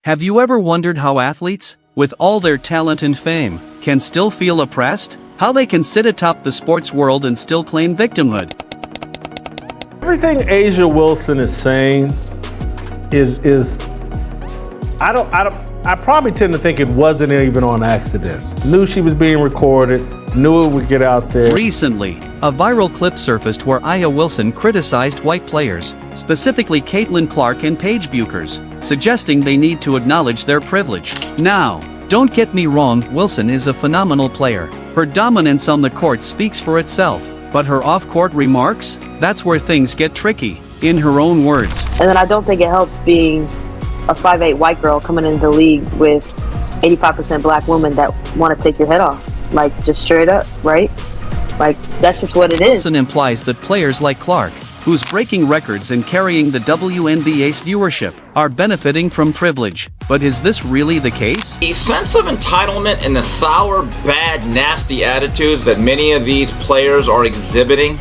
Have you ever wondered how athletes, with all their talent and fame, can still feel oppressed? How they can sit atop the sports world and still claim victimhood? Everything Asia Wilson is saying is I probably tend to think it wasn't even on accident. Knew she was being recorded, knew it would get out there. Recently, a viral clip surfaced where Aya Wilson criticized white players, specifically Caitlin Clark and Paige Bueckers, suggesting they need to acknowledge their privilege. Now, don't get me wrong, Wilson is a phenomenal player. Her dominance on the court speaks for itself, but her off-court remarks? That's where things get tricky, in her own words. And then I don't think it helps being a 5'8" white girl coming into the league with 85% black women that want to take your head off. Like, just straight up, right? Like, that's just what it is. Wilson implies that players like Clark, who's breaking records and carrying the WNBA's viewership, are benefiting from privilege. But is this really the case? The sense of entitlement and the sour, bad, nasty attitudes that many of these players are exhibiting,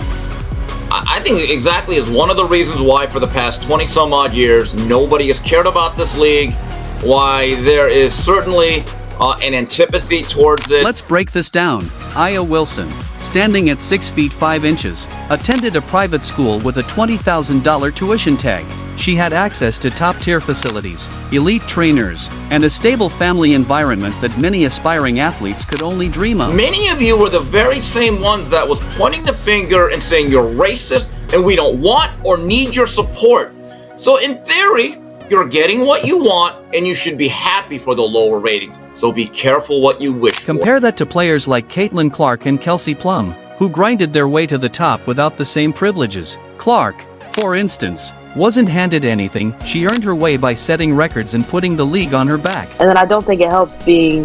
I think exactly is one of the reasons why for the past 20 some odd years nobody has cared about this league, why there is certainly an antipathy towards it. Let's break this down. Aya Wilson, standing at 6 feet 5 inches, attended a private school with a $20,000 tuition tag. She had access to top-tier facilities, elite trainers, and a stable family environment that many aspiring athletes could only dream of. Many of you were the very same ones that was pointing the finger and saying you're racist and we don't want or need your support. So in theory, you're getting what you want, and you should be happy for the lower ratings. So be careful what you wish for. Compare that to players like Caitlin Clark and Kelsey Plum, who grinded their way to the top without the same privileges. Clark, for instance, wasn't handed anything. She earned her way by setting records and putting the league on her back. And then I don't think it helps being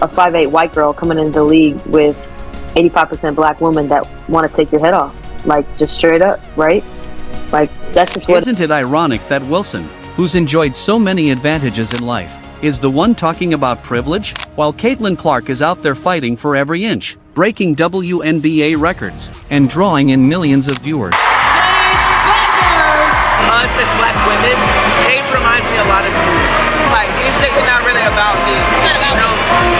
a 5'8" white girl coming into the league with 85% black women that want to take your head off. Like, just straight up, right? Like, that's just what... Isn't it ironic that Wilson, who's enjoyed so many advantages in life, is the one talking about privilege, while Caitlin Clark is out there fighting for every inch, breaking WNBA records, and drawing in millions of viewers? Us as black women, Paige reminds me a lot of you. Like, you say you're not really about me.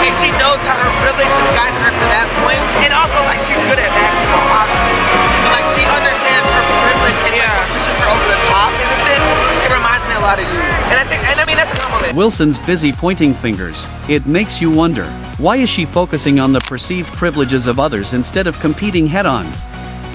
And she knows how her privilege has gotten her to that point. And also, like, she's good at basketball, obviously. So, like, she understands her privilege and like, pushes her over the top in a sense. It reminds me a lot of you. And I mean, that's a compliment. Wilson's busy pointing fingers. It makes you wonder, why is she focusing on the perceived privileges of others instead of competing head-on?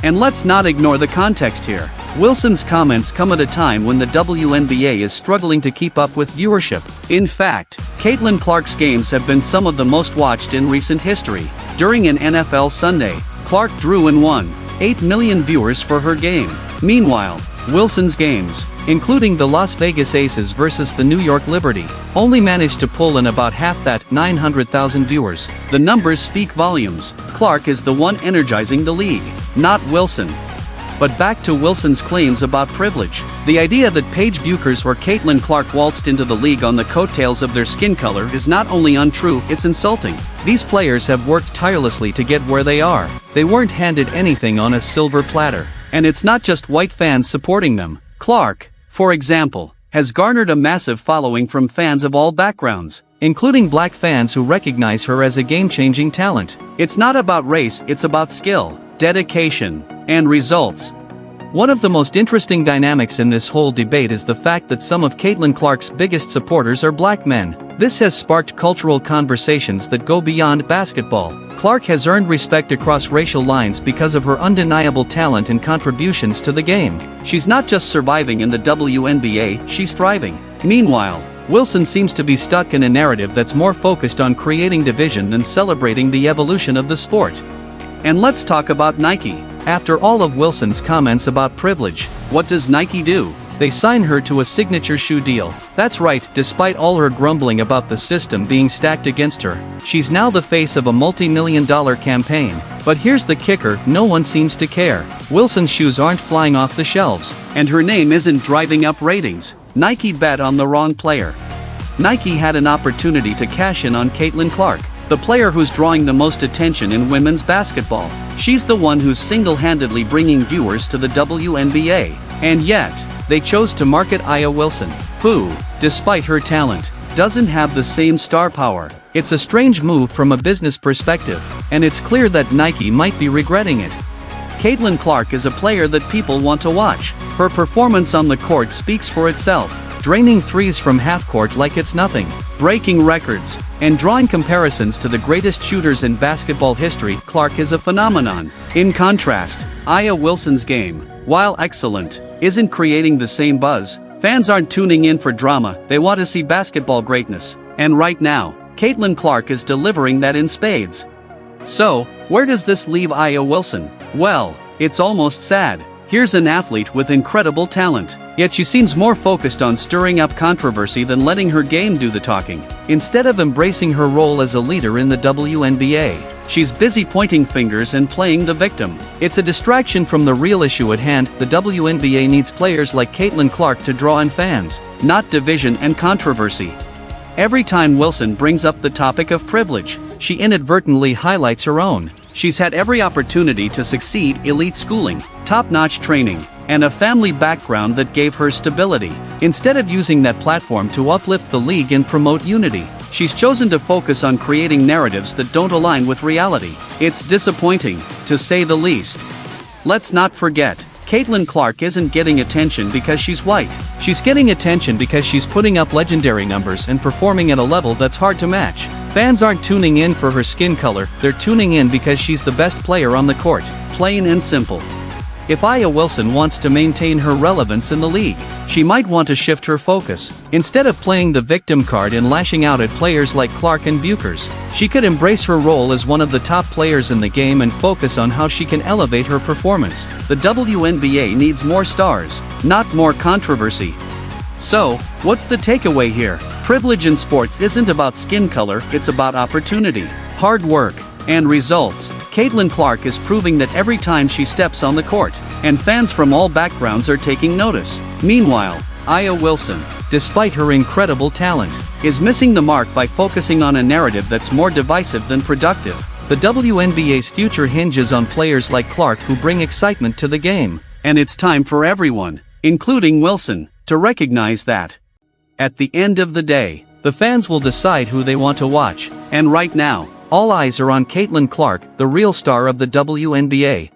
And let's not ignore the context here. Wilson's comments come at a time when the WNBA is struggling to keep up with viewership. In fact, Caitlin Clark's games have been some of the most watched in recent history. During an NFL Sunday, Clark drew in 1.8 million viewers for her game. Meanwhile, Wilson's games, including the Las Vegas Aces versus the New York Liberty, only managed to pull in about half that, 900,000 viewers. The numbers speak volumes. Clark is the one energizing the league, not Wilson. But back to Wilson's claims about privilege. The idea that Paige Bueckers or Caitlin Clark waltzed into the league on the coattails of their skin color is not only untrue, it's insulting. These players have worked tirelessly to get where they are. They weren't handed anything on a silver platter. And it's not just white fans supporting them. Clark, for example, has garnered a massive following from fans of all backgrounds, including black fans who recognize her as a game-changing talent. It's not about race, it's about skill, dedication, and results. One of the most interesting dynamics in this whole debate is the fact that some of Caitlin Clark's biggest supporters are black men. This has sparked cultural conversations that go beyond basketball. Clark has earned respect across racial lines because of her undeniable talent and contributions to the game. She's not just surviving in the WNBA, she's thriving. Meanwhile, Wilson seems to be stuck in a narrative that's more focused on creating division than celebrating the evolution of the sport. And let's talk about Nike. After all of Wilson's comments about privilege, what does Nike do? They sign her to a signature shoe deal. That's right, despite all her grumbling about the system being stacked against her, she's now the face of a multi-million-dollar campaign. But here's the kicker, no one seems to care. Wilson's shoes aren't flying off the shelves, and her name isn't driving up ratings. Nike bet on the wrong player. Nike had an opportunity to cash in on Caitlin Clark, the player who's drawing the most attention in women's basketball. She's the one who's single-handedly bringing viewers to the WNBA. And yet, they chose to market Aya Wilson, who, despite her talent, doesn't have the same star power. It's a strange move from a business perspective, and it's clear that Nike might be regretting it. Caitlin Clark is a player that people want to watch. Her performance on the court speaks for itself, draining threes from half-court like it's nothing, breaking records, and drawing comparisons to the greatest shooters in basketball history. Clark is a phenomenon. In contrast, Aya Wilson's game, while excellent, isn't creating the same buzz. Fans aren't tuning in for drama, they want to see basketball greatness. And right now, Caitlin Clark is delivering that in spades. So, where does this leave Aya Wilson? Well, it's almost sad. Here's an athlete with incredible talent, yet she seems more focused on stirring up controversy than letting her game do the talking. Instead of embracing her role as a leader in the WNBA, she's busy pointing fingers and playing the victim. It's a distraction from the real issue at hand. The WNBA needs players like Caitlin Clark to draw in fans, not division and controversy. Every time Wilson brings up the topic of privilege, she inadvertently highlights her own. She's had every opportunity to succeed: elite schooling, top-notch training, and a family background that gave her stability. Instead of using that platform to uplift the league and promote unity, she's chosen to focus on creating narratives that don't align with reality. It's disappointing, to say the least. Let's not forget, Caitlin Clark isn't getting attention because she's white. She's getting attention because she's putting up legendary numbers and performing at a level that's hard to match. Fans aren't tuning in for her skin color, they're tuning in because she's the best player on the court. Plain and simple. If Aya Wilson wants to maintain her relevance in the league, she might want to shift her focus. Instead of playing the victim card and lashing out at players like Clark and Buchers, she could embrace her role as one of the top players in the game and focus on how she can elevate her performance. The WNBA needs more stars, not more controversy. So, what's the takeaway here? Privilege in sports isn't about skin color, it's about opportunity, hard work, and results. Caitlin Clark is proving that every time she steps on the court, and fans from all backgrounds are taking notice. Meanwhile, Aya Wilson, despite her incredible talent, is missing the mark by focusing on a narrative that's more divisive than productive. The WNBA's future hinges on players like Clark who bring excitement to the game. And it's time for everyone, including Wilson, to recognize that. At the end of the day, the fans will decide who they want to watch, and right now, all eyes are on Caitlin Clark, the real star of the WNBA.